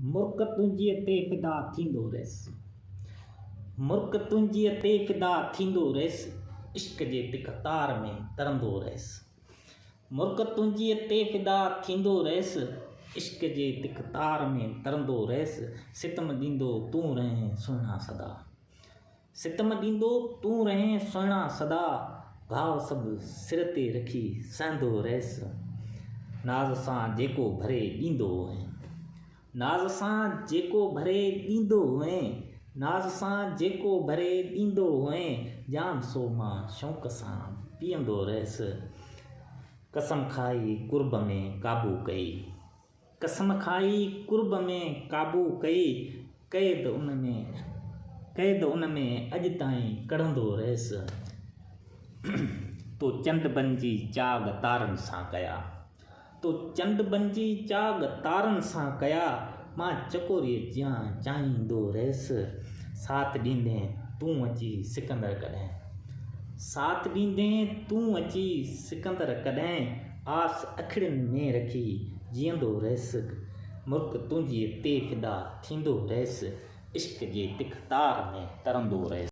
मुर्क तुंहिंजीअ ते फिदा थींदो रहियसि। मुर्क तुंहिंजीअ ते फिदा थींदो रहियसि, इश्क जे तिख तार में तरंदो रहियसि। मुर्क तुंहिंजीअ ते फिदा थींदो रहियसि, इश्क जे तिख तार में तरंदो रहियसि। सितम ॾींदो तूं रहें सुहिणा सदा, सितम ॾींदो तूं रहें सुहिणा सदा। घाव सभु सिर ते रखी सहंदो रहियसि, नाज़ सां जेको भरे ॾींदो हुअईं। नाज़ सां जेको भरे ॾींदो हुअईं, नाज़ सां जेको भरे ॾींदो हुअईं। जाम सो मां शौक़ सां पीअंदो रहियसि, कसम खाई कुर्ब में क़ाबू कई। कसम खाई कुर्ब में क़ाबू कई, क़ैद उन में अॼु ताईं कढ़ंदो रहियसि। तो चंड बंजी चाग तारनि सां कया, तो चंड बंजी चाग तारनि सां कया। मां चकोरीअ जियां चाहींदो रहियसि, साथ ॾींदे तूं अची सिकंदर कॾहिं, साथ ॾींदे तूं अची सिकंदर कॾहिं। आस अखियुनि में रखी जीअंदो रहियसि, मुर्क तुंहिंजीअ ते फिदा थींदो रहियसि, इश्क जे तिख तार में तरंदो रहियसि।